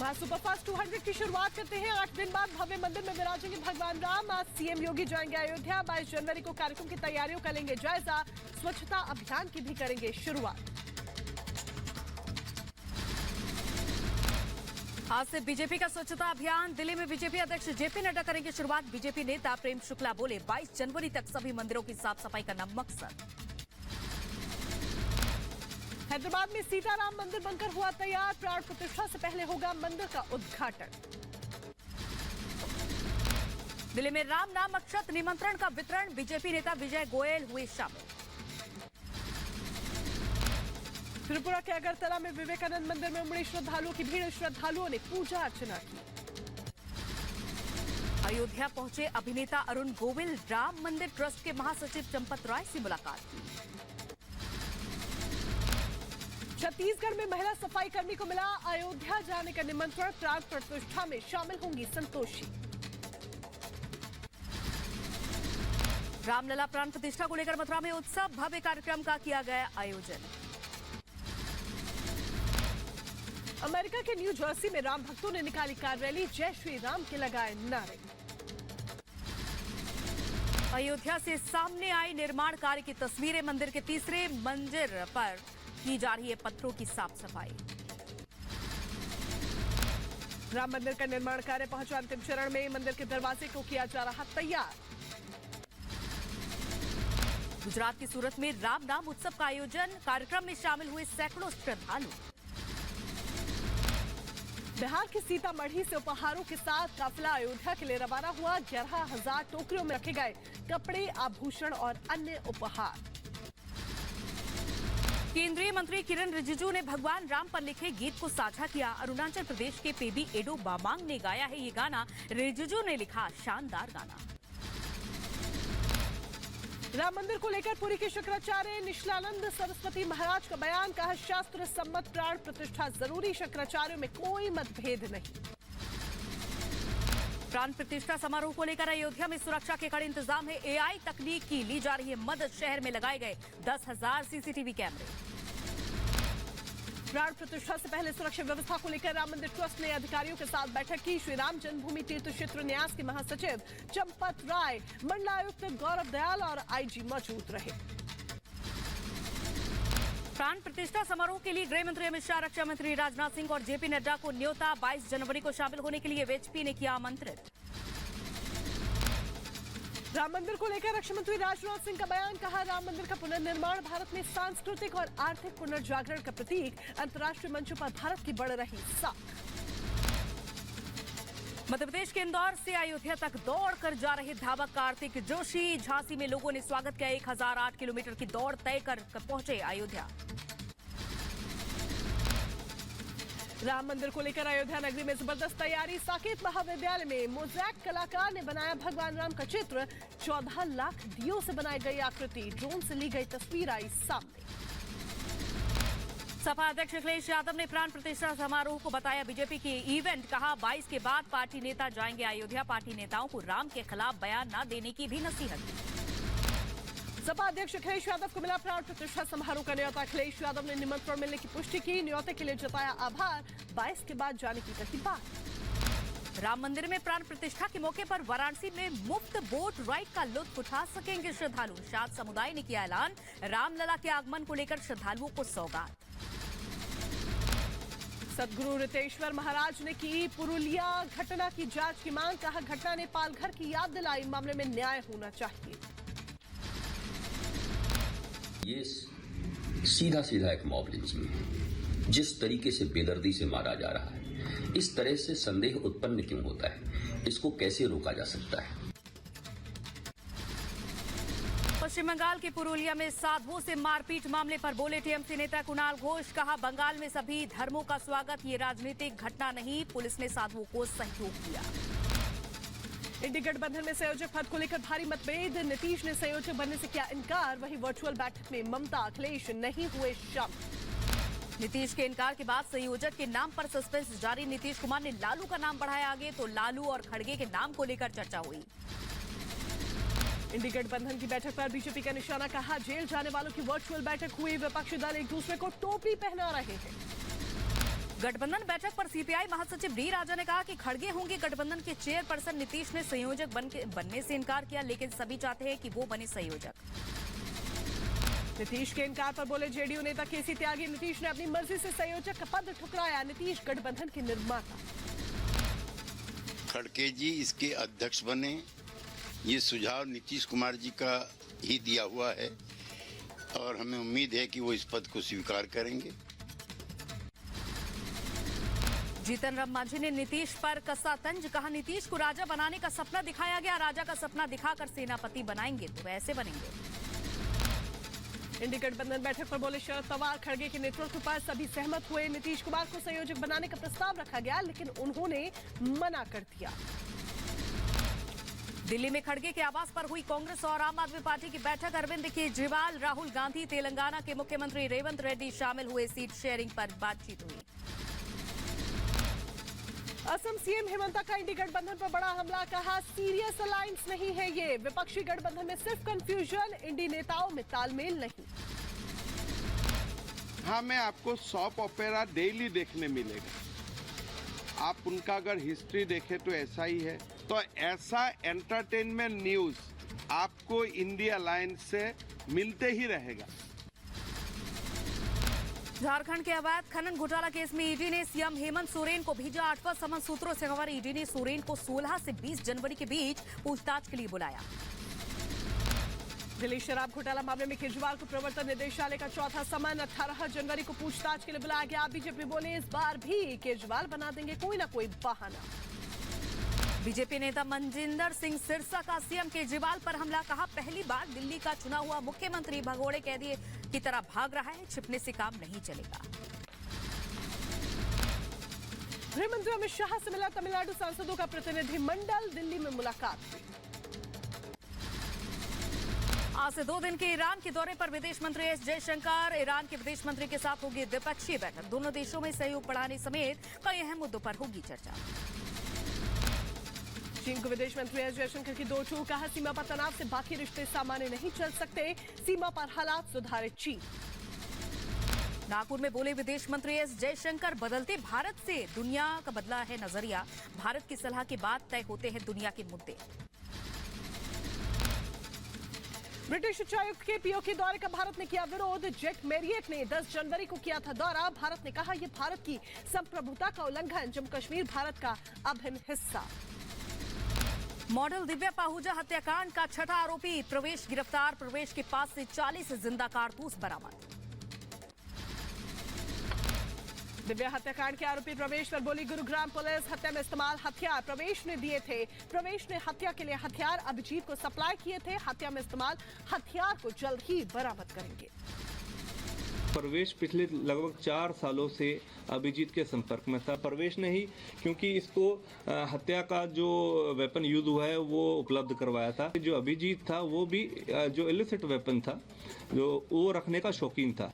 सुबह सुपरफास्ट 200 की शुरुआत करते हैं। 8 दिन बाद भव्य मंदिर में विराजेंगे भगवान राम। आज सीएम योगी जाएंगे अयोध्या। 22 जनवरी को कार्यक्रम की तैयारियों का लेंगे जायजा। स्वच्छता अभियान की भी करेंगे शुरुआत। आज से बीजेपी का स्वच्छता अभियान। दिल्ली में बीजेपी अध्यक्ष जेपी नड्डा करेंगे शुरुआत। बीजेपी नेता प्रेम शुक्ला बोले 22 जनवरी तक सभी मंदिरों की साफ सफाई करना मकसद। हैदराबाद में सीताराम मंदिर बनकर हुआ तैयार। प्राण प्रतिष्ठा से पहले होगा मंदिर का उद्घाटन। दिल्ली में राम नाम अक्षत निमंत्रण का वितरण। बीजेपी नेता विजय गोयल हुए शामिल। त्रिपुरा के अगरतला में विवेकानंद मंदिर में उमड़ी श्रद्धालुओं की भीड़। श्रद्धालुओं ने पूजा अर्चना की। अयोध्या पहुंचे अभिनेता अरुण गोविल। राम मंदिर ट्रस्ट के महासचिव चंपत राय से मुलाकात की। छत्तीसगढ़ में महिला सफाई कर्मी को मिला अयोध्या जाने का निमंत्रण। प्राण प्रतिष्ठा में शामिल होंगी संतोषी। रामलला प्राण प्रतिष्ठा को लेकर मथुरा में उत्सव। भव्य कार्यक्रम का किया गया आयोजन। अमेरिका के न्यू जर्सी में राम भक्तों ने निकाली कार रैली। जय श्री राम के लगाए नारे। अयोध्या से सामने आई निर्माण कार्य की तस्वीरें। मंदिर के तीसरे मंजिल पर की जा रही है पत्थरों की साफ सफाई। राम मंदिर का निर्माण कार्य पहुंचा अंतिम चरण में। मंदिर के दरवाजे को किया जा रहा तैयार। गुजरात की सूरत में राम नाम उत्सव का आयोजन। कार्यक्रम में शामिल हुए सैकड़ों श्रद्धालु। बिहार के सीतामढ़ी से उपहारों के साथ काफिला अयोध्या के लिए रवाना हुआ। 11,000 टोकरियों में रखे गए कपड़े, आभूषण और अन्य उपहार। केंद्रीय मंत्री किरण रिजिजू ने भगवान राम पर लिखे गीत को साझा किया। अरुणाचल प्रदेश के पेबी एडो बामांग ने गाया है ये गाना। रिजिजू ने लिखा शानदार गाना। राम मंदिर को लेकर पुरी के शंकराचार्य निश्चलानंद सरस्वती महाराज का बयान। कहा शास्त्र सम्मत प्राण प्रतिष्ठा जरूरी। शंकराचार्यों में कोई मतभेद नहीं। प्राण प्रतिष्ठा समारोह को लेकर अयोध्या में सुरक्षा के कड़े इंतजाम है। एआई तकनीक की ली जा रही है मदद। शहर में लगाए गए 10,000 सीसीटीवी कैमरे। प्राण प्रतिष्ठा से पहले सुरक्षा व्यवस्था को लेकर राम मंदिर ट्रस्ट ने अधिकारियों के साथ बैठक की। श्री राम जन्मभूमि तीर्थ क्षेत्र न्यास के महासचिव चंपत राय, मंडलायुक्त गौरव दयाल और आईजी मौजूद रहे। प्राण प्रतिष्ठा समारोह के लिए गृह मंत्री अमित शाह, रक्षा मंत्री राजनाथ सिंह और जेपी नड्डा को न्योता। 22 जनवरी को शामिल होने के लिए वीएचपी ने किया आमंत्रित। राम मंदिर को लेकर रक्षा मंत्री राजनाथ सिंह का बयान। कहा राम मंदिर का पुनर्निर्माण भारत में सांस्कृतिक और आर्थिक पुनर्जागरण का प्रतीक। अंतर्राष्ट्रीय मंचों पर भारत की बढ़ रही साख। मध्य प्रदेश के इंदौर से अयोध्या तक दौड़ कर जा रहे धावक कार्तिक जोशी। झांसी में लोगों ने स्वागत किया। 1008 किलोमीटर की दौड़ तय कर पहुंचे अयोध्या। राम मंदिर को लेकर अयोध्या नगरी में जबरदस्त तैयारी। साकेत महाविद्यालय में मोज़ेक कलाकार ने बनाया भगवान राम का चित्र। 14 लाख दियों से बनाई गई आकृति। ड्रोन से ली गई तस्वीर आई सामने। सपा अध्यक्ष अखिलेश यादव ने प्राण प्रतिष्ठा समारोह को बताया बीजेपी की इवेंट। कहा 22 के बाद पार्टी नेता जाएंगे अयोध्या। पार्टी नेताओं को राम के खिलाफ बयान न देने की भी नसीहत दी। सपा अध्यक्ष अखिलेश यादव को मिला प्राण प्रतिष्ठा समारोह का न्योता। अखिलेश यादव ने निमंत्रण मिलने की पुष्टि की। न्योते के लिए जताया आभार। 22 के बाद जाने की कही बात। राम मंदिर में प्राण प्रतिष्ठा के मौके पर वाराणसी में मुफ्त बोट राइड का लुत्फ उठा सकेंगे श्रद्धालु। शाद समुदाय ने किया ऐलान। रामलला के आगमन को लेकर श्रद्धालुओं को सौगात। सदगुरु रितेश्वर महाराज ने की पुरुलिया घटना की जांच की मांग। कहा घटना ने पालघर की याद दिलाई। मामले में न्याय होना चाहिए। ये सीधा सीधा एक मॉब लिंचिंग है। जिस तरीके से बेदर्दी से मारा जा रहा है, इस तरह से संदेह उत्पन्न क्यों होता है? इसको कैसे रोका जा सकता है? पश्चिम बंगाल के पुरुलिया में साधुओं से मारपीट मामले पर बोले टीएमसी नेता कुणाल घोष। कहा बंगाल में सभी धर्मों का स्वागत। ये राजनीतिक घटना नहीं। पुलिस ने साधुओं को सहयोग दिया। इंडी गठबंधन में संयोजक पद को लेकर भारी मतभेद। नीतीश ने संयोजक बनने से किया इनकार। वहीं वर्चुअल बैठक में ममता, अखिलेश नहीं हुए शामिल। नीतीश के इनकार के बाद संयोजक के नाम पर सस्पेंस जारी। नीतीश कुमार ने लालू का नाम बढ़ाया आगे, तो लालू और खड़गे के नाम को लेकर चर्चा हुई। इंडी गठबंधन की बैठक पर बीजेपी का निशाना। कहा जेल जाने वालों की वर्चुअल बैठक हुई। विपक्षी दल एक दूसरे को टोपी पहना रहे हैं। गठबंधन बैठक पर सीपीआई महासचिव डी राजा ने कहा कि खड़गे होंगे गठबंधन के चेयरपर्सन। नीतीश ने संयोजक बनने से इनकार किया, लेकिन सभी चाहते हैं कि वो बने संयोजक। नीतीश के इनकार पर बोले जेडीयू नेता केसी त्यागी। नीतीश ने अपनी मर्जी से संयोजक का पद ठुकराया। नीतीश गठबंधन के निर्माता। खड़गे जी इसके अध्यक्ष बने, ये सुझाव नीतीश कुमार जी का ही दिया हुआ है और हमें उम्मीद है कि वो इस पद को स्वीकार करेंगे। जीतन राम मांझी ने नीतीश पर कसा तंज। कहा नीतीश को राजा बनाने का सपना दिखाया गया, राजा का सपना दिखाकर सेनापति बनाएंगे तो वैसे बनेंगे। इंडी गठबंधन बैठक पर बोले शरद पवार। खड़गे के नेतृत्व पर सभी सहमत हुए। नीतीश कुमार को संयोजक बनाने का प्रस्ताव रखा गया, लेकिन उन्होंने मना कर दिया। दिल्ली में खड़गे के आवास पर हुई कांग्रेस और आम आदमी पार्टी की बैठक। अरविंद केजरीवाल, राहुल गांधी, तेलंगाना के मुख्यमंत्री रेवंत रेड्डी शामिल हुए। सीट शेयरिंग पर बातचीत हुई। असम सीएम हेमंता का इंडी गठबंधन पर बड़ा हमला। कहा सीरियस अलायंस नहीं है ये, विपक्षी गठबंधन में सिर्फ कंफ्यूजन, इंडी नेताओं में तालमेल नहीं। हाँ, मैं आपको सॉप ओपेरा डेली देखने मिलेगा। आप उनका अगर हिस्ट्री देखें तो ऐसा ही है। तो ऐसा एंटरटेनमेंट न्यूज आपको इंडिया अलायंस से मिलते ही रहेगा। झारखंड के अवैध खनन घोटाला केस में ईडी ने सीएम हेमंत सोरेन को भेजा। 8वां समन। सूत्रों से खबर, ईडी ने सोरेन को 16 से 20 जनवरी के बीच पूछताछ के लिए बुलाया। दिल्ली शराब घोटाला मामले में केजरीवाल को प्रवर्तन निदेशालय का 4था समन। 18 जनवरी को पूछताछ के लिए बुलाया गया। बीजेपी बोले इस बार भी केजरीवाल बना देंगे कोई ना कोई बहाना। बीजेपी नेता मनजिंदर सिंह सिरसा का सीएम केजरीवाल पर हमला। कहा पहली बार दिल्ली का चुना हुआ मुख्यमंत्री भगोड़े कैदी की तरह भाग रहा है, छिपने से काम नहीं चलेगा। गृह मंत्री अमित शाह से मिला तमिलनाडु सांसदों का प्रतिनिधिमंडल। दिल्ली में मुलाकात हुई। आज से 2 दिन के ईरान के दौरे पर विदेश मंत्री एस जयशंकर। ईरान के विदेश मंत्री के साथ होगी द्विपक्षीय बैठक। दोनों देशों में सहयोग बढ़ाने समेत कई अहम मुद्दों पर होगी चर्चा। चीन को विदेश मंत्री एस जयशंकर की 2 टूक। कहा सीमा पर तनाव से बाकी रिश्ते सामान्य नहीं चल सकते, सीमा पर हालात सुधारे चीन। नागपुर में बोले विदेश मंत्री एस जयशंकर, बदलते भारत से दुनिया का बदला है नजरिया। भारत की सलाह के बाद तय होते हैं दुनिया के मुद्दे। ब्रिटिश उच्चायुक्त के पीओके दौरे का भारत ने किया विरोध। जेक मैरियट ने 10 जनवरी को किया था दौरा। भारत ने कहा यह भारत की संप्रभुता का उल्लंघन, जम्मू कश्मीर भारत का अभिन्न हिस्सा। मॉडल दिव्या पाहुजा हत्याकांड का 6ठा आरोपी प्रवेश गिरफ्तार। प्रवेश के पास से 40 जिंदा कारतूस बरामद। दिव्या हत्याकांड के आरोपी प्रवेश पर बोली गुरुग्राम पुलिस, हत्या में इस्तेमाल हथियार प्रवेश ने दिए थे। प्रवेश ने हत्या के लिए हथियार अभिजीत को सप्लाई किए थे। हत्या में इस्तेमाल हथियार को जल्द ही बरामद करेंगे। प्रवेश पिछले लगभग 4 सालों से अभिजीत के संपर्क में था। प्रवेश ने ही, क्योंकि इसको हत्या का जो वेपन यूज हुआ है वो उपलब्ध करवाया था। जो अभिजीत था वो भी जो इलिसिट वेपन था जो वो रखने का शौकीन था।